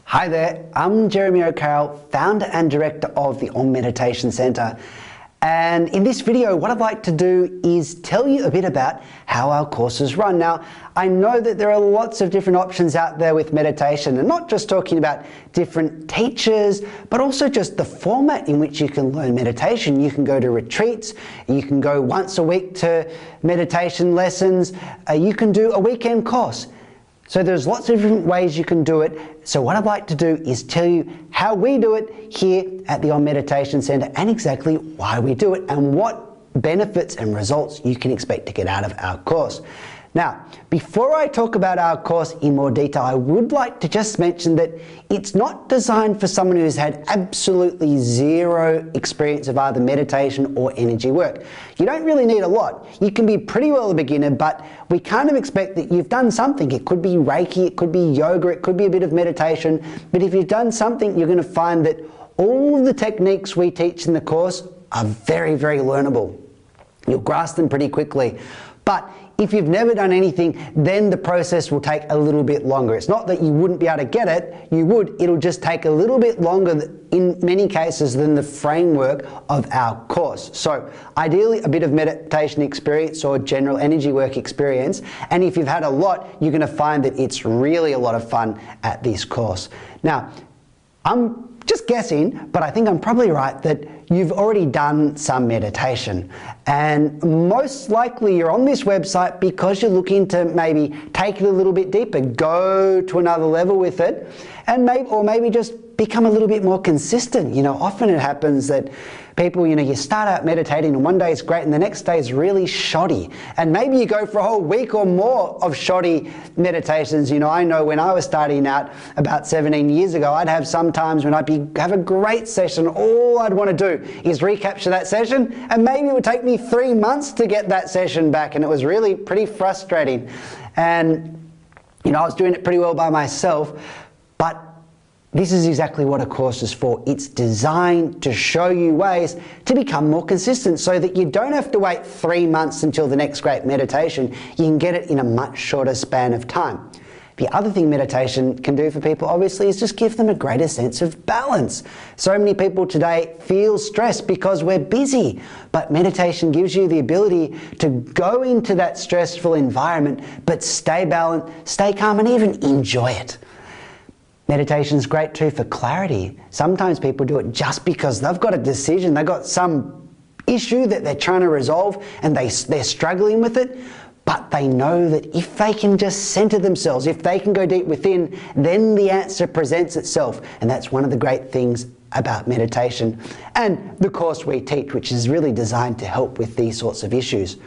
Hi there, I'm Jeremy O'Carroll, founder and director of the Meditation Centre. And in this video, what I'd like to do is tell you a bit about how our courses run. Now, I know that there are lots of different options out there with meditation, and not just talking about different teachers, but also just the format in which you can learn meditation. You can go to retreats, you can go once a week to meditation lessons, you can do a weekend course. So there's lots of different ways you can do it. So what I'd like to do is tell you how we do it here at the Meditation Centre and exactly why we do it and what benefits and results you can expect to get out of our course. Now, before I talk about our course in more detail, I would like to just mention that it's not designed for someone who's had absolutely zero experience of either meditation or energy work. You don't really need a lot. You can be pretty well a beginner, but we kind of expect that you've done something. It could be Reiki, it could be yoga, it could be a bit of meditation, but if you've done something, you're going to find that all of the techniques we teach in the course are very, very learnable. You'll grasp them pretty quickly. But if you've never done anything, then the process will take a little bit longer. It's not that you wouldn't be able to get it, you would, it'll just take a little bit longer in many cases than the framework of our course. So ideally a bit of meditation experience or general energy work experience, and if you've had a lot, you're going to find that it's really a lot of fun at this course. Now, I'm just guessing, but I think I'm probably right that you've already done some meditation, and most likely you're on this website because you're looking to maybe take it a little bit deeper, go to another level with it, and maybe just become a little bit more consistent. You know, often it happens that people, you start out meditating and one day it's great and the next day is really shoddy. And maybe you go for a whole week or more of shoddy meditations. You know, I know when I was starting out about 17 years ago, I'd have some times when I'd have a great session. All I'd want to do is recapture that session, and maybe it would take me 3 months to get that session back, and it was really pretty frustrating. And, I was doing it pretty well by myself, but this is exactly what a course is for. It's designed to show you ways to become more consistent so that you don't have to wait 3 months until the next great meditation. You can get it in a much shorter span of time. The other thing meditation can do for people, obviously, is just give them a greater sense of balance. So many people today feel stressed because we're busy, but meditation gives you the ability to go into that stressful environment, but stay balanced, stay calm, and even enjoy it. Meditation is great too for clarity. Sometimes people do it just because they've got a decision, they've got some issue that they're trying to resolve and they're struggling with it, but they know that if they can just center themselves, if they can go deep within, then the answer presents itself. And that's one of the great things about meditation and the course we teach, which is really designed to help with these sorts of issues.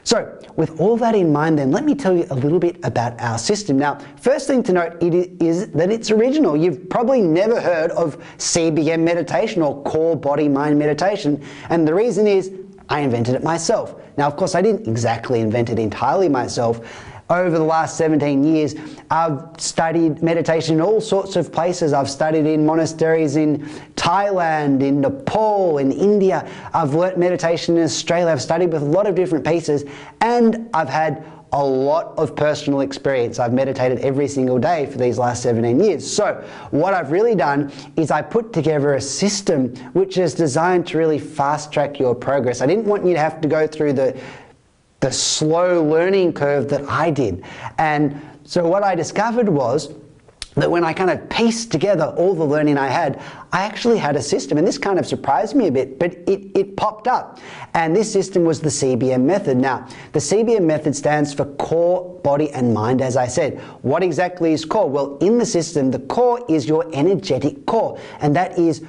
So, with all that in mind then, let me tell you a little bit about our system. Now, first thing to note is that it's original. You've probably never heard of CBM meditation or core body mind meditation, and the reason is I invented it myself. Now, of course, I didn't exactly invent it entirely myself. Over the last 17 years, I've studied meditation in all sorts of places. I've studied in monasteries in Thailand, in Nepal, in India. I've learnt meditation in Australia. I've studied with a lot of different pieces, and I've had a lot of personal experience. I've meditated every single day for these last 17 years. So what I've really done is I put together a system which is designed to really fast track your progress. I didn't want you to have to go through the slow learning curve that I did. And so what I discovered was that when I kind of pieced together all the learning I had, I actually had a system, and this kind of surprised me a bit, but it popped up. And this system was the CBM method. Now, the CBM method stands for core, body, and mind, as I said. What exactly is core? Well, in the system, the core is your energetic core, and that is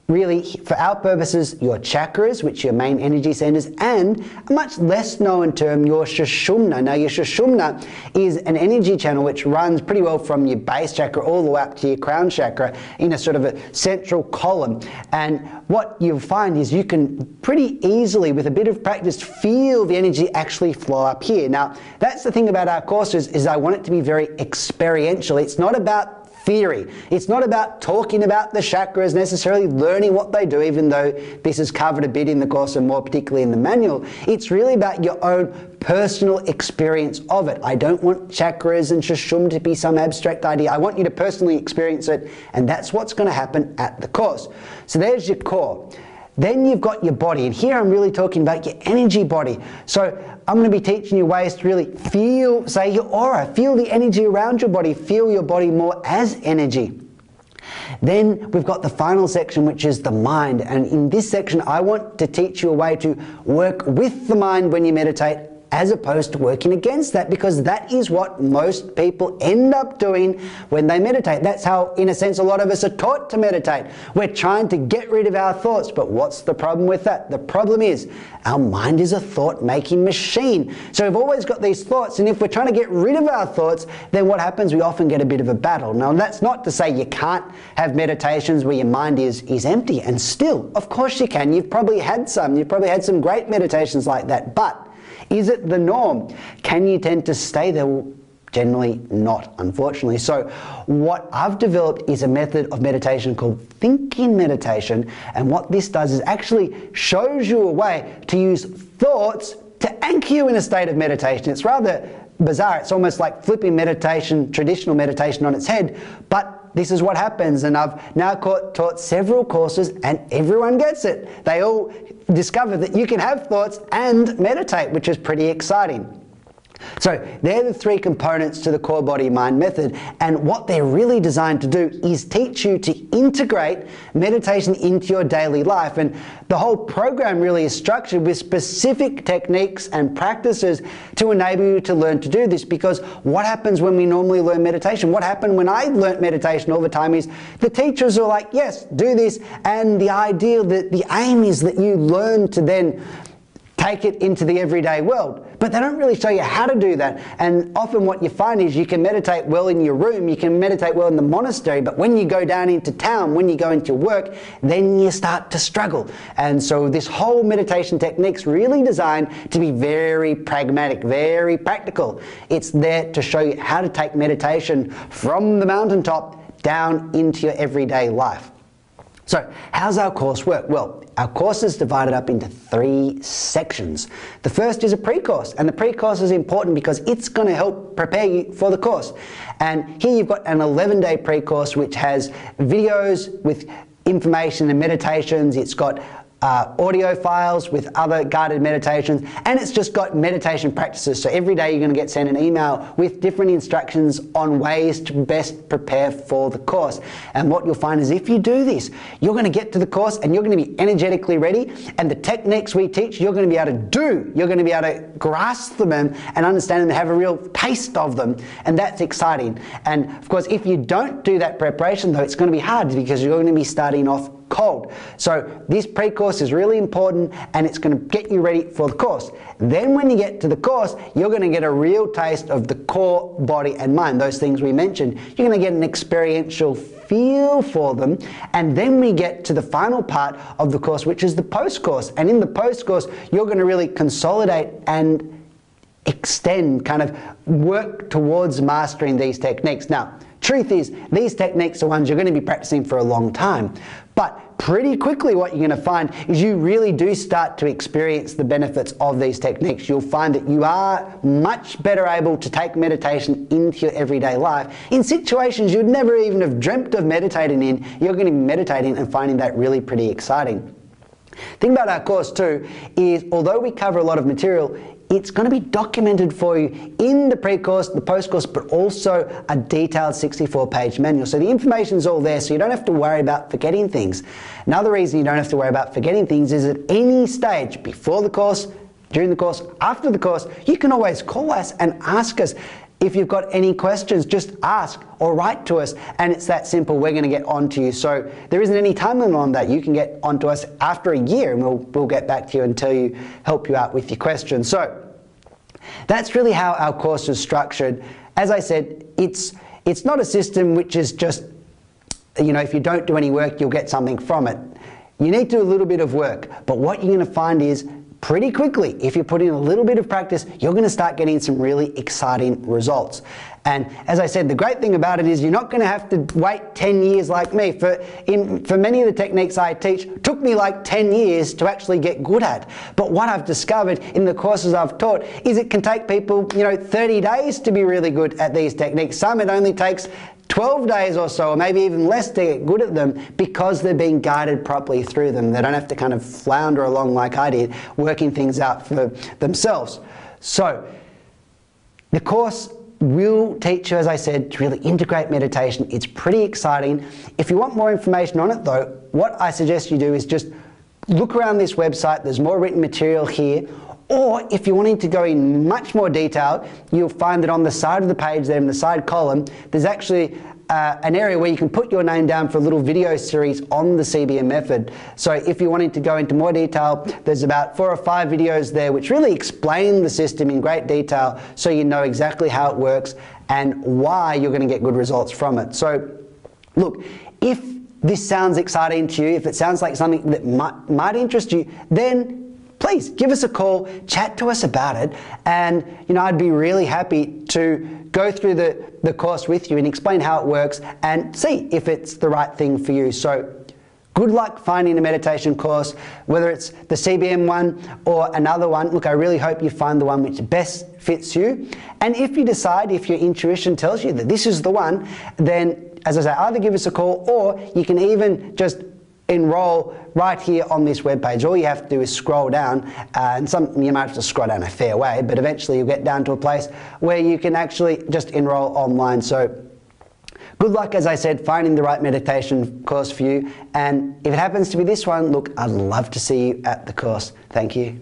really, for our purposes, your chakras, which are your main energy centers, and a much less known term, your sushumna. Now, your sushumna is an energy channel which runs pretty well from your base chakra all the way up to your crown chakra in a sort of a central column. And what you'll find is you can pretty easily, with a bit of practice, feel the energy actually flow up here. Now, that's the thing about our courses, is I want it to be very experiential. It's not about theory. It's not about talking about the chakras, necessarily learning what they do, even though this is covered a bit in the course and more particularly in the manual. It's really about your own personal experience of it. I don't want chakras and shashum to be some abstract idea. I want you to personally experience it, and that's what's going to happen at the course. So there's your core. Then you've got your body, and here I'm really talking about your energy body. So I'm going to be teaching you ways to really feel, say, your aura, feel the energy around your body, feel your body more as energy. Then we've got the final section, which is the mind, and in this section I want to teach you a way to work with the mind when you meditate, as opposed to working against that, because that is what most people end up doing when they meditate. That's how, in a sense, a lot of us are taught to meditate. We're trying to get rid of our thoughts, but what's the problem with that? The problem is our mind is a thought-making machine. So we've always got these thoughts, and if we're trying to get rid of our thoughts, then what happens? We often get a bit of a battle. Now, that's not to say you can't have meditations where your mind is empty, and still, of course you can. You've probably had some. You've probably had some great meditations like that, but is it the norm? Can you tend to stay there? Well, generally not, unfortunately. So what I've developed is a method of meditation called thinking meditation, and what this does is actually shows you a way to use thoughts to anchor you in a state of meditation. It's rather bizarre. It's almost like flipping meditation, traditional meditation, on its head, but this is what happens, and I've now taught several courses and everyone gets it. They all discover that you can have thoughts and meditate, which is pretty exciting. So they're the three components to the core body mind method, and what they're really designed to do is teach you to integrate meditation into your daily life. And the whole program really is structured with specific techniques and practices to enable you to learn to do this, because what happens when we normally learn meditation? What happened when I learnt meditation all the time is the teachers are like, yes, do this, and the idea that the aim is that you learn to then take it into the everyday world. But they don't really show you how to do that. And often what you find is you can meditate well in your room, you can meditate well in the monastery, but when you go down into town, when you go into work, then you start to struggle. And so this whole meditation technique's really designed to be very pragmatic, very practical. It's there to show you how to take meditation from the mountaintop down into your everyday life. So how's our course work? Well, our course is divided up into 3 sections. The first is a pre-course, and the pre-course is important because it's going to help prepare you for the course. And here you've got an 11-day pre-course which has videos with information and meditations. It's got audio files with other guided meditations, and it's just got meditation practices. So every day you're going to get sent an email with different instructions on ways to best prepare for the course. And what you'll find is if you do this, you're going to get to the course and you're going to be energetically ready, and the techniques we teach you're going to be able to do. You're going to be able to grasp them and understand them and have a real taste of them, and that's exciting. And of course, if you don't do that preparation though, it's going to be hard because you're going to be starting off cold. So this pre-course is really important, and it's going to get you ready for the course. Then when you get to the course, you're going to get a real taste of the core, body and mind, those things we mentioned. You're going to get an experiential feel for them, and then we get to the final part of the course, which is the post-course. And in the post-course, you're going to really consolidate and extend, kind of work towards mastering these techniques. Now, truth is, these techniques are ones you're going to be practicing for a long time, but pretty quickly what you're going to find is you really do start to experience the benefits of these techniques. You'll find that you are much better able to take meditation into your everyday life in situations you'd never even have dreamt of meditating in. You're going to be meditating and finding that really pretty exciting. The thing about our course too is, although we cover a lot of material, it's going to be documented for you in the pre-course, the post-course, but also a detailed 64-page manual. So the information's all there, so you don't have to worry about forgetting things. Another reason you don't have to worry about forgetting things is at any stage, before the course, during the course, after the course, you can always call us and ask us. If you've got any questions, just ask or write to us, and it's that simple. We're going to get on to you. So there isn't any time limit on that. You can get on to us after a year, and we'll get back to you and help you out with your questions. So that's really how our course is structured. As I said, it's not a system which is just, you know, if you don't do any work, you'll get something from it. You need to do a little bit of work, but what you're going to find is pretty quickly, if you put in a little bit of practice, you're going to start getting some really exciting results. And as I said, the great thing about it is you're not going to have to wait 10 years like me. For many of the techniques I teach, it took me like 10 years to actually get good at. But what I've discovered in the courses I've taught is it can take people, 30 days to be really good at these techniques. Some it only takes 12 days or so, or maybe even less, to get good at them because they're being guided properly through them. They don't have to kind of flounder along like I did, working things out for themselves. So the course will teach you, as I said, to really integrate meditation. It's pretty exciting. If you want more information on it though, what I suggest you do is just look around this website. There's more written material here. Or if you're wanting to go in much more detail, you'll find that on the side of the page there, in the side column, there's actually an area where you can put your name down for a little video series on the CBM method. So if you're wanting to go into more detail, there's about 4 or 5 videos there which really explain the system in great detail so you know exactly how it works and why you're going to get good results from it. So look, if this sounds exciting to you, if it sounds like something that might interest you, then please give us a call, chat to us about it, and I'd be really happy to go through the course with you and explain how it works and see if it's the right thing for you. So good luck finding a meditation course, whether it's the CBM one or another one. Look, I really hope you find the one which best fits you. And if you decide, if your intuition tells you that this is the one, then, as I say, either give us a call or you can even just enroll right here on this webpage. All you have to do is scroll down, and you might have to scroll down a fair way, but eventually you'll get down to a place where you can actually just enroll online. So good luck, as I said, finding the right meditation course for you. And if it happens to be this one, look, I'd love to see you at the course. Thank you.